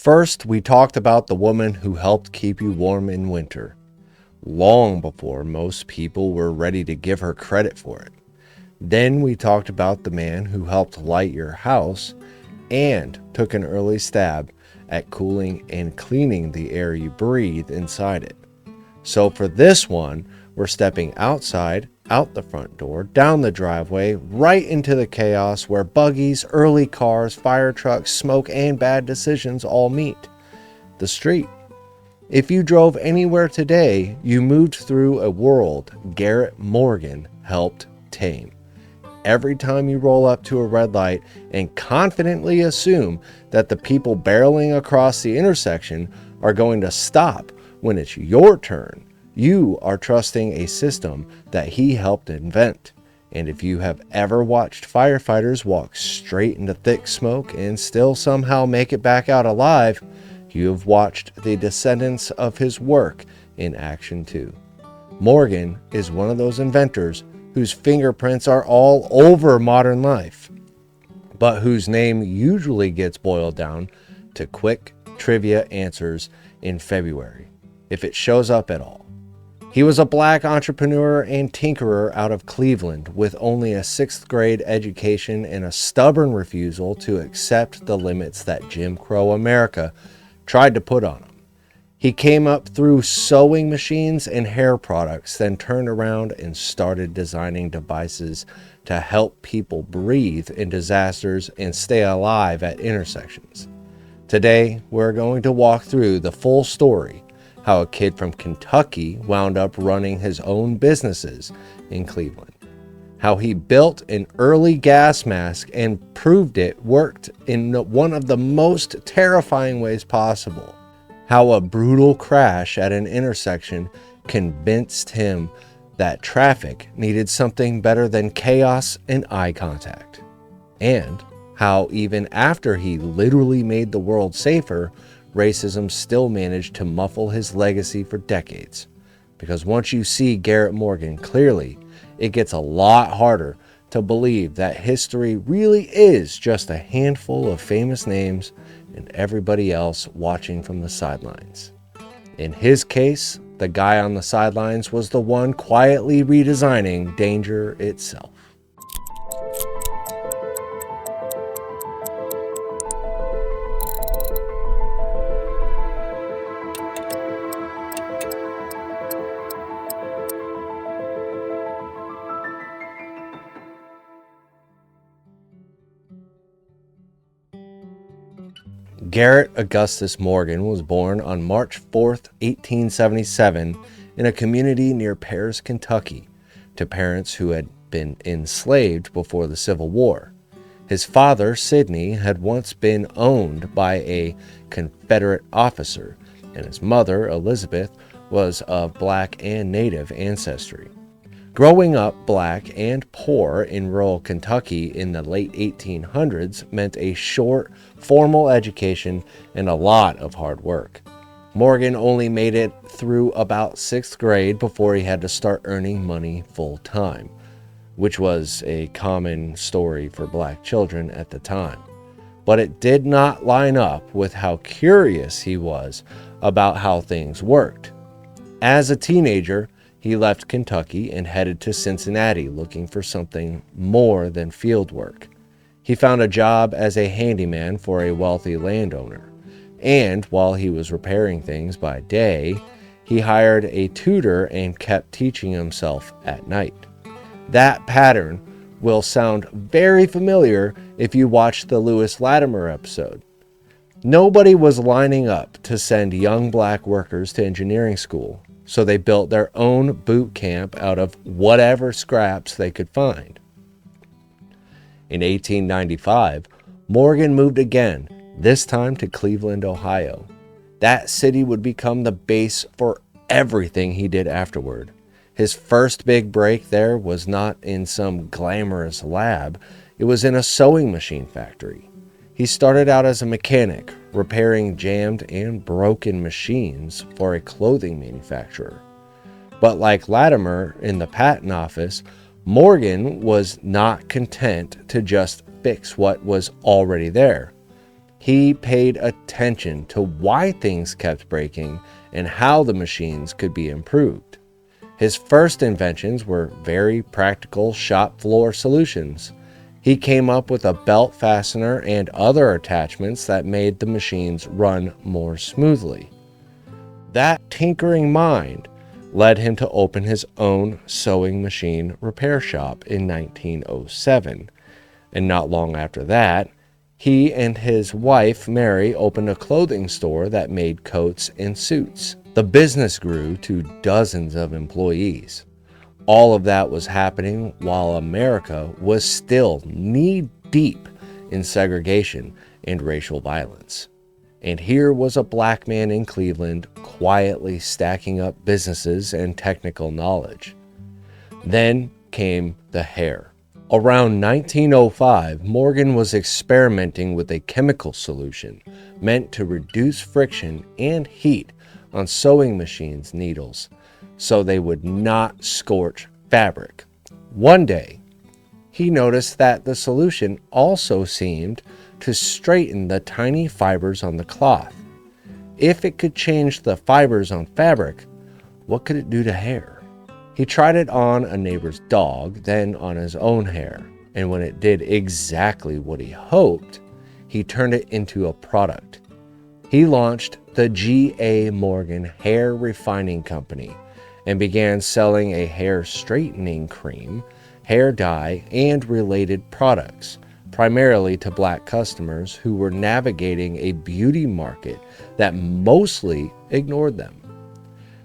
First, we talked about the woman who helped keep you warm in winter, long before most people were ready to give her credit for it. Then we talked about the man who helped light your house and took an early stab at cooling and cleaning the air you breathe inside it. So for this one, we're stepping outside, out the front door, down the driveway, right into the chaos where buggies, early cars, fire trucks, smoke, and bad decisions all meet. The street. If you drove anywhere today, you moved through a world Garrett Morgan helped tame. Every time you roll up to a red light and confidently assume that the people barreling across the intersection are going to stop when it's your turn, you are trusting a system that he helped invent. And if you have ever watched firefighters walk straight into thick smoke and still somehow make it back out alive, you have watched the descendants of his work in action too. Morgan is one of those inventors whose fingerprints are all over modern life, but whose name usually gets boiled down to quick trivia answers in February, if it shows up at all. He was a black entrepreneur and tinkerer out of Cleveland with only a 6th grade education and a stubborn refusal to accept the limits that Jim Crow America tried to put on him. He came up through sewing machines and hair products, then turned around and started designing devices to help people breathe in disasters and stay alive at intersections. Today, we're going to walk through the full story, how a kid from Kentucky wound up running his own businesses in Cleveland, how he built an early gas mask and proved it worked in one of the most terrifying ways possible, how a brutal crash at an intersection convinced him that traffic needed something better than chaos and eye contact, and how even after he literally made the world safer, racism still managed to muffle his legacy for decades. Because once you see Garrett Morgan clearly, it gets a lot harder to believe that history really is just a handful of famous names and everybody else watching from the sidelines. In his case, the guy on the sidelines was the one quietly redesigning danger itself. Garrett Augustus Morgan was born on March 4th, 1877, in a community near Paris, Kentucky, to parents who had been enslaved before the Civil War. His father, Sidney, had once been owned by a Confederate officer, and his mother, Elizabeth, was of black and Native ancestry. Growing up black and poor in rural Kentucky in the late 1800s meant a short, formal education and a lot of hard work. Morgan only made it through about 6th grade before he had to start earning money full time, which was a common story for black children at the time. But it did not line up with how curious he was about how things worked. As a teenager, he left Kentucky and headed to Cincinnati looking for something more than field work. He found a job as a handyman for a wealthy landowner, and while he was repairing things by day, he hired a tutor and kept teaching himself at night. That pattern will sound very familiar if you watch the Lewis Latimer episode. Nobody was lining up to send young black workers to engineering school, so they built their own boot camp out of whatever scraps they could find. In 1895, Morgan moved again, this time to Cleveland, Ohio. That city would become the base for everything he did afterward. His first big break there was not in some glamorous lab, it was in a sewing machine factory. He started out as a mechanic, repairing jammed and broken machines for a clothing manufacturer. But like Latimer in the patent office, Morgan was not content to just fix what was already there. He paid attention to why things kept breaking and how the machines could be improved. His first inventions were very practical shop floor solutions. He came up with a belt fastener and other attachments that made the machines run more smoothly. That tinkering mind led him to open his own sewing machine repair shop in 1907, and not long after that, he and his wife Mary opened a clothing store that made coats and suits. The business grew to dozens of employees. All of that was happening while America was still knee-deep in segregation and racial violence. And here was a black man in Cleveland quietly stacking up businesses and technical knowledge. Then came the hair. Around 1905, Morgan was experimenting with a chemical solution meant to reduce friction and heat on sewing machines' needles so they would not scorch fabric. One day, he noticed that the solution also seemed to straighten the tiny fibers on the cloth. If it could change the fibers on fabric, what could it do to hair? He tried it on a neighbor's dog, then on his own hair, and when it did exactly what he hoped, he turned it into a product. He launched the G.A. Morgan Hair Refining Company and began selling a hair straightening cream, hair dye, and related products, primarily to black customers who were navigating a beauty market that mostly ignored them.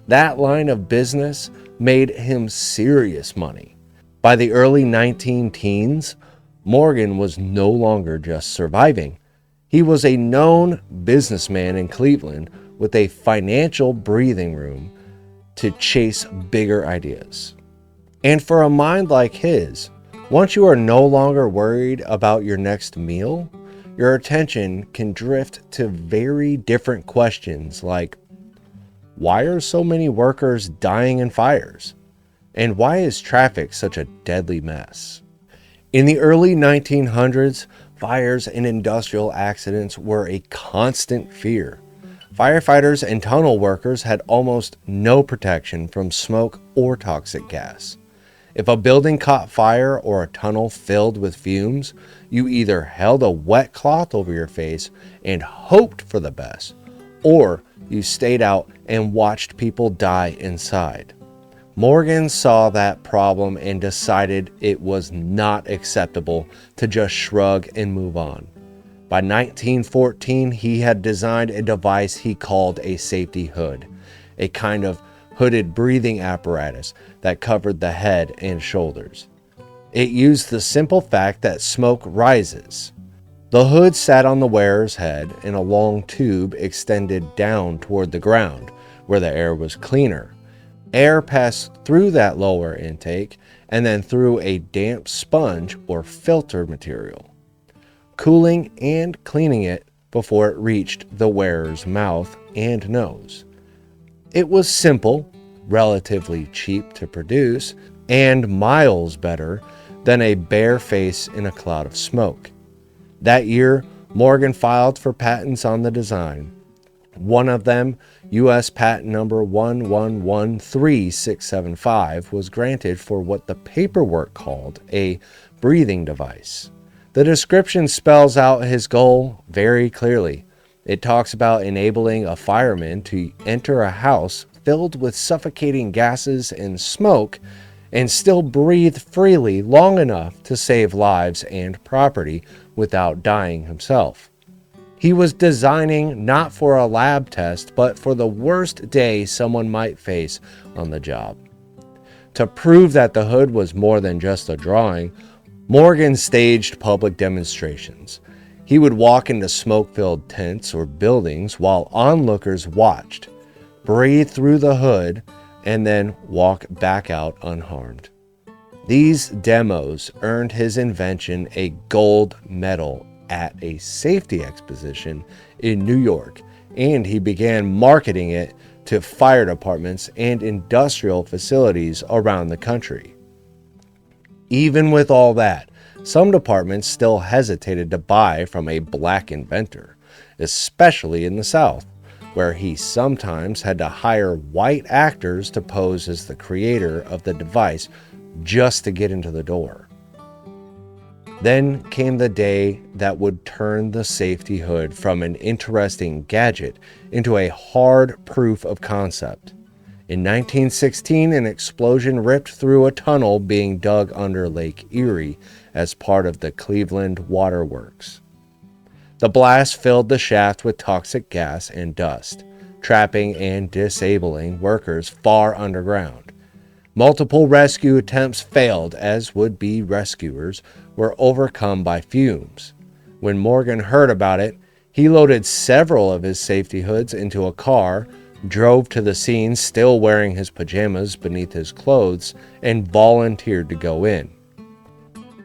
That line of business made him serious money. By the early 19-teens, Morgan was no longer just surviving. He was a known businessman in Cleveland with a financial breathing room to chase bigger ideas. And for a mind like his, once you are no longer worried about your next meal, your attention can drift to very different questions like, why are so many workers dying in fires? And why is traffic such a deadly mess? In the early 1900s, fires and industrial accidents were a constant fear. Firefighters and tunnel workers had almost no protection from smoke or toxic gas. If a building caught fire or a tunnel filled with fumes, you either held a wet cloth over your face and hoped for the best, or you stayed out and watched people die inside. Morgan saw that problem and decided it was not acceptable to just shrug and move on. By 1914, he had designed a device he called a safety hood, a kind of hooded breathing apparatus that covered the head and shoulders. It used the simple fact that smoke rises. The hood sat on the wearer's head and a long tube extended down toward the ground, where the air was cleaner. Air passed through that lower intake and then through a damp sponge or filter material, cooling and cleaning it before it reached the wearer's mouth and nose. It was simple, relatively cheap to produce, and miles better than a bare face in a cloud of smoke. That year, Morgan filed for patents on the design. One of them, U.S. patent number 1113675, was granted for what the paperwork called a breathing device. The description spells out his goal very clearly. It talks about enabling a fireman to enter a house filled with suffocating gases and smoke and still breathe freely long enough to save lives and property without dying himself. He was designing not for a lab test, but for the worst day someone might face on the job. To prove that the hood was more than just a drawing, Morgan staged public demonstrations. He would walk into smoke-filled tents or buildings while onlookers watched, breathe through the hood, and then walk back out unharmed. These demos earned his invention a gold medal at a safety exposition in New York, and he began marketing it to fire departments and industrial facilities around the country. Even with all that, some departments still hesitated to buy from a black inventor. especially in the South, where he sometimes had to hire white actors to pose as the creator of the device just to get into the door. Then came the day that would turn the safety hood from an interesting gadget into a hard proof of concept. In 1916, an explosion ripped through a tunnel being dug under Lake Erie as part of the Cleveland Waterworks. The blast filled the shaft with toxic gas and dust, trapping and disabling workers far underground. Multiple rescue attempts failed as would-be rescuers were overcome by fumes. When Morgan heard about it, he loaded several of his safety hoods into a car, drove to the scene still wearing his pajamas beneath his clothes, and volunteered to go in.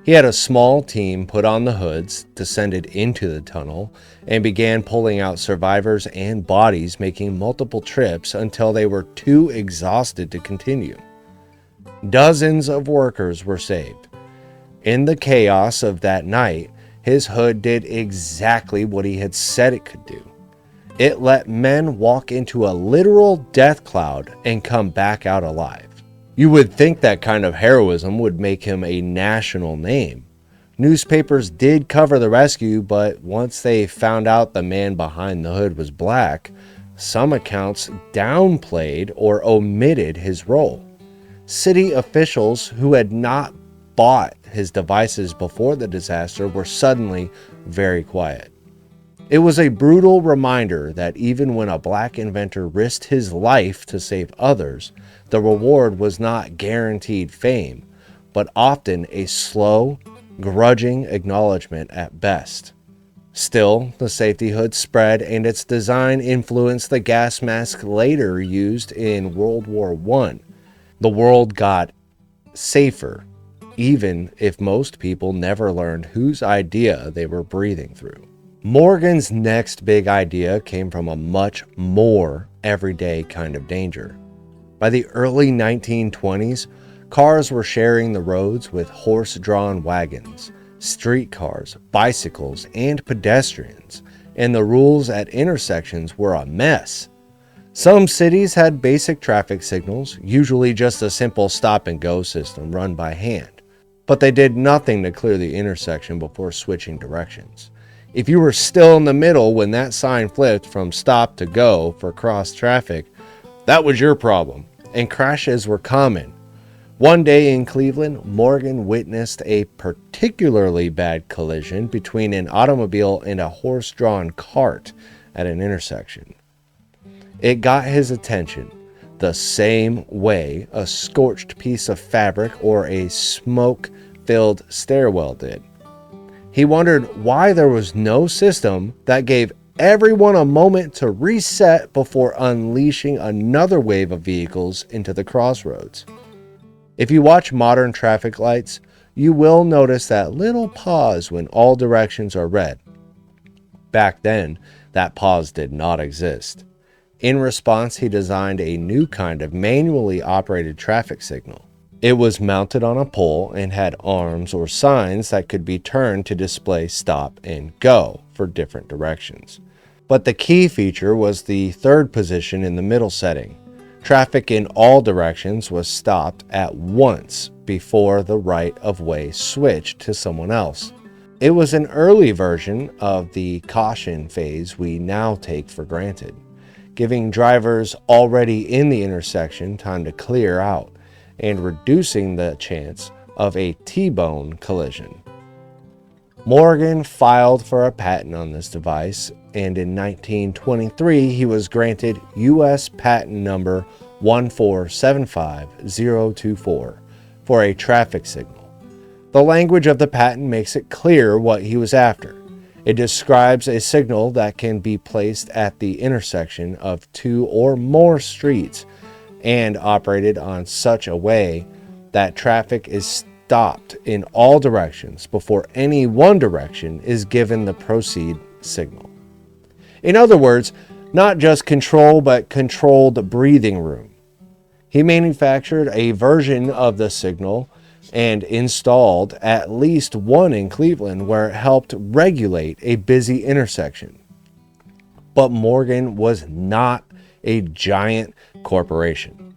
He had a small team put on the hoods, descended into the tunnel, and began pulling out survivors and bodies, making multiple trips until they were too exhausted to continue. Dozens of workers were saved. In the chaos of that night, his hood did exactly what he had said it could do. It let men walk into a literal death cloud and come back out alive. You would think that kind of heroism would make him a national name. Newspapers did cover the rescue, but once they found out the man behind the hood was black, some accounts downplayed or omitted his role. City officials who had not bought his devices before the disaster were suddenly very quiet. It was a brutal reminder that even when a black inventor risked his life to save others, the reward was not guaranteed fame, but often a slow, grudging acknowledgement at best. Still, the safety hood spread and its design influenced the gas mask later used in World War I. The world got safer, even if most people never learned whose idea they were breathing through. Morgan's next big idea came from a much more everyday kind of danger. By the early 1920s, cars were sharing the roads with horse-drawn wagons, streetcars, bicycles, and pedestrians, and the rules at intersections were a mess. Some cities had basic traffic signals, usually just a simple stop-and-go system run by hand, but they did nothing to clear the intersection before switching directions. If you were still in the middle when that sign flipped from stop to go for cross traffic, that was your problem, and crashes were common. One day in Cleveland, Morgan witnessed a particularly bad collision between an automobile and a horse-drawn cart at an intersection. It got his attention the same way a scorched piece of fabric or a smoke-filled stairwell did. He wondered why there was no system that gave everyone a moment to reset before unleashing another wave of vehicles into the crossroads. If you watch modern traffic lights, you will notice that little pause when all directions are red. Back then, that pause did not exist. In response, he designed a new kind of manually operated traffic signal. It was mounted on a pole and had arms or signs that could be turned to display stop and go for different directions. But the key feature was the third position in the middle setting. Traffic in all directions was stopped at once before the right-of-way switched to someone else. It was an early version of the caution phase we now take for granted, giving drivers already in the intersection time to clear out and reducing the chance of a T-bone collision. Morgan filed for a patent on this device, and in 1923 he was granted U.S. patent number 1475024 for a traffic signal. The language of the patent makes it clear what he was after. It describes a signal that can be placed at the intersection of two or more streets and operated on such a way that traffic is stopped in all directions before any one direction is given the proceed signal. In other words, not just control, but controlled breathing room. He manufactured a version of the signal and installed at least one in Cleveland where it helped regulate a busy intersection. But Morgan was not a giant corporation.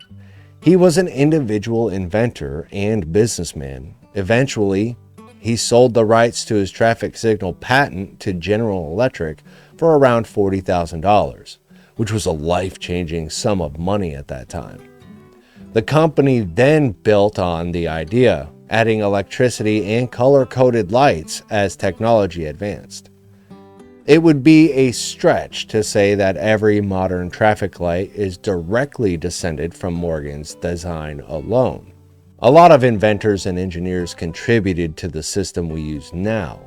He was an individual inventor and businessman. Eventually, he sold the rights to his traffic signal patent to General Electric for around $40,000, which was a life-changing sum of money at that time. The company then built on the idea, adding electricity and color-coded lights as technology advanced. It would be a stretch to say that every modern traffic light is directly descended from Morgan's design alone. A lot of inventors and engineers contributed to the system we use now,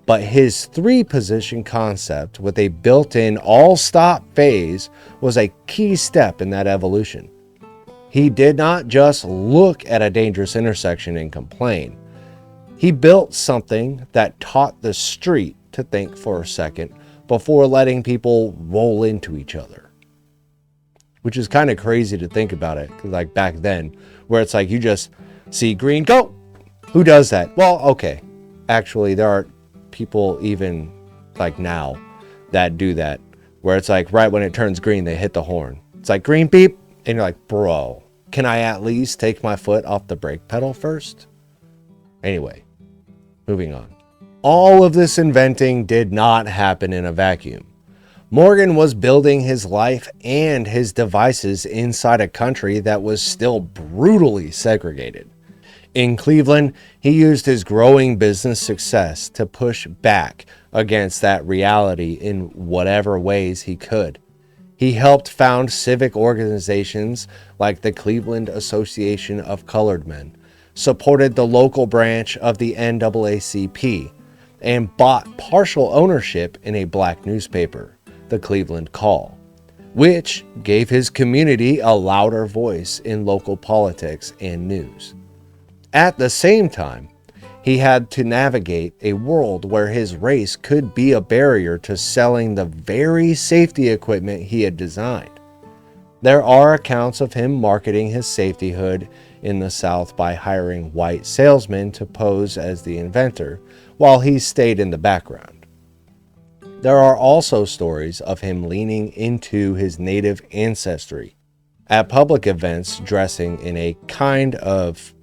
but his three-position concept with a built-in all-stop phase was a key step in that evolution. He did not just look at a dangerous intersection and complain. He built something that taught the street to think for a second before letting people roll into each other. Which is kind of crazy to think about it, like back then, where it's like you just see green, go! Who does that? Well, okay. Actually, there are people even like now that do that, where it's like right when it turns green, they hit the horn. It's like green, beep, and you're like, bro, can I at least take my foot off the brake pedal first? Anyway, moving on. All of this inventing did not happen in a vacuum. Morgan was building his life and his devices inside a country that was still brutally segregated. In Cleveland, he used his growing business success to push back against that reality in whatever ways he could. He helped found civic organizations like the Cleveland Association of Colored Men, supported the local branch of the NAACP, and bought partial ownership in a black newspaper, the Cleveland Call, which gave his community a louder voice in local politics and news. At the same time, he had to navigate a world where his race could be a barrier to selling the very safety equipment he had designed. There are accounts of him marketing his safety hood in the South by hiring white salesmen to pose as the inventor, while he stayed in the background. There are also stories of him leaning into his native ancestry at public events, dressing in a kind of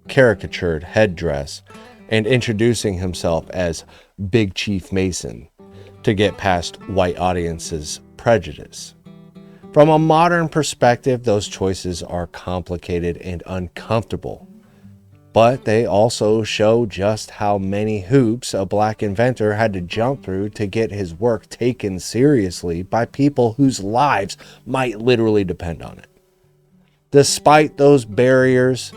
caricatured headdress and introducing himself as Big Chief Mason to get past white audiences' prejudice. From a modern perspective, those choices are complicated and uncomfortable, but they also show just how many hoops a black inventor had to jump through to get his work taken seriously by people whose lives might literally depend on it. Despite those barriers,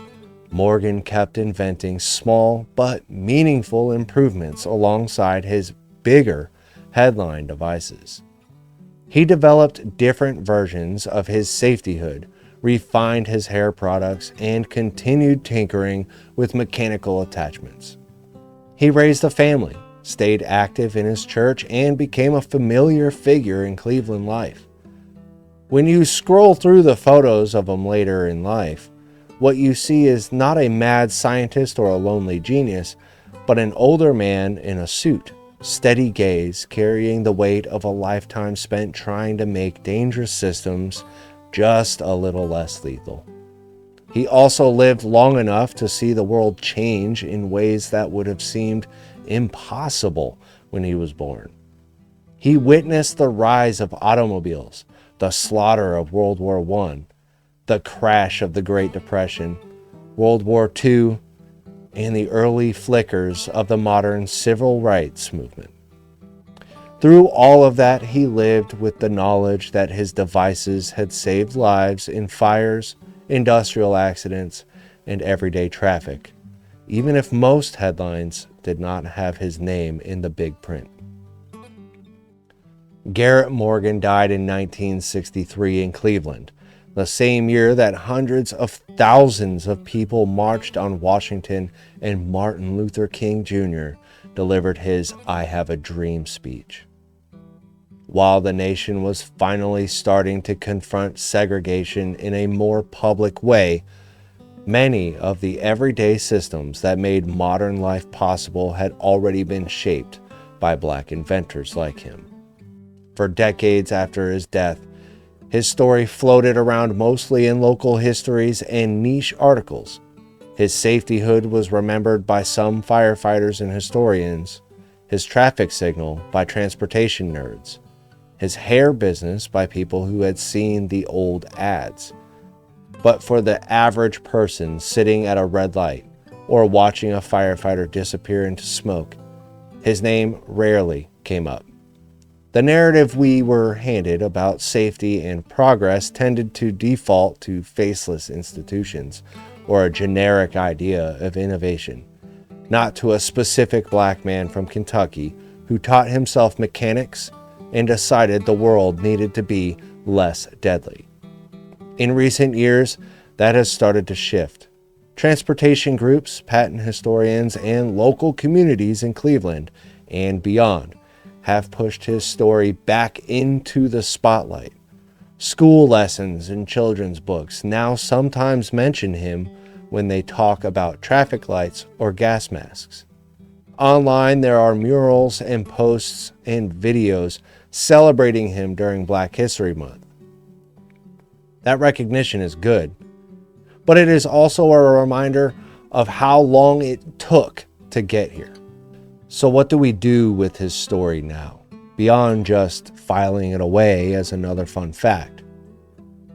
Morgan kept inventing small but meaningful improvements alongside his bigger headline devices. He developed different versions of his safety hood, refined his hair products, and continued tinkering with mechanical attachments. He raised a family, stayed active in his church, and became a familiar figure in Cleveland life. When you scroll through the photos of him later in life, what you see is not a mad scientist or a lonely genius, but an older man in a suit, steady gaze, carrying the weight of a lifetime spent trying to make dangerous systems just a little less lethal. He also lived long enough to see the world change in ways that would have seemed impossible when he was born. He witnessed the rise of automobiles, the slaughter of World War I, the crash of the Great Depression, World War II, and the early flickers of the modern civil rights movement. Through all of that, he lived with the knowledge that his devices had saved lives in fires, industrial accidents, and everyday traffic, even if most headlines did not have his name in the big print. Garrett Morgan died in 1963 in Cleveland, the same year that hundreds of thousands of people marched on Washington and Martin Luther King Jr. delivered his "I Have a Dream" speech. While the nation was finally starting to confront segregation in a more public way, many of the everyday systems that made modern life possible had already been shaped by black inventors like him. For decades after his death, his story floated around mostly in local histories and niche articles. His safety hood was remembered by some firefighters and historians, his traffic signal by transportation nerds, his hair business by people who had seen the old ads. But for the average person sitting at a red light or watching a firefighter disappear into smoke, his name rarely came up. The narrative we were handed about safety and progress tended to default to faceless institutions or a generic idea of innovation, not to a specific black man from Kentucky who taught himself mechanics and decided the world needed to be less deadly. In recent years, that has started to shift. Transportation groups, patent historians, and local communities in Cleveland and beyond have pushed his story back into the spotlight. School lessons and children's books now sometimes mention him when they talk about traffic lights or gas masks. Online, there are murals and posts and videos celebrating him during Black History Month. That recognition is good, but it is also a reminder of how long it took to get here. So what do we do with his story now, beyond just filing it away as another fun fact?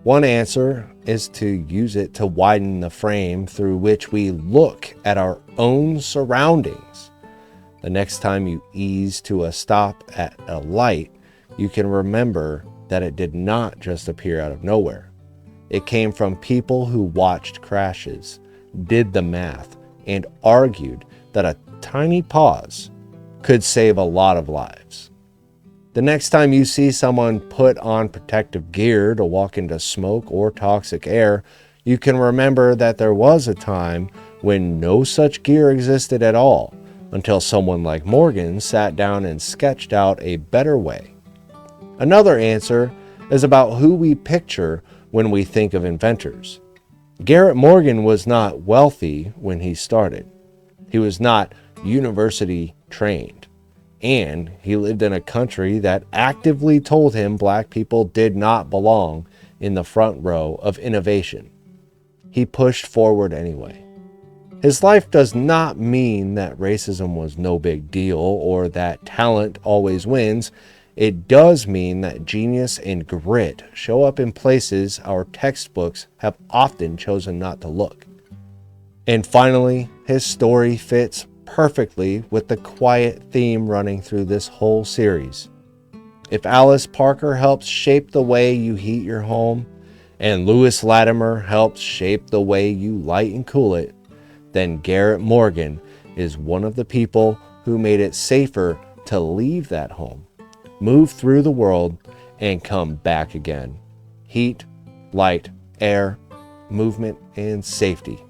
One answer is to use it to widen the frame through which we look at our own surroundings. The next time you ease to a stop at a light, you can remember that it did not just appear out of nowhere. It came from people who watched crashes, did the math, and argued that a tiny pause could save a lot of lives. The next time you see someone put on protective gear to walk into smoke or toxic air, you can remember that there was a time when no such gear existed at all, until someone like Morgan sat down and sketched out a better way. Another answer is about who we picture when we think of inventors. Garrett Morgan was not wealthy when he started. He was not university trained, and he lived in a country that actively told him black people did not belong in the front row of innovation. He pushed forward anyway. His life does not mean that racism was no big deal or that talent always wins. It does mean that genius and grit show up in places our textbooks have often chosen not to look. And finally, his story fits perfectly with the quiet theme running through this whole series. If Alice Parker helps shape the way you heat your home, and Lewis Latimer helps shape the way you light and cool it, then Garrett Morgan is one of the people who made it safer to leave that home, move through the world, and come back again. Heat, light, air, movement, and safety.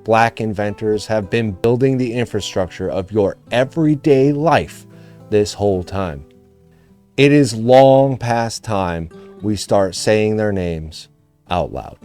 Black inventors have been building the infrastructure of your everyday life this whole time. It is long past time we start saying their names out loud.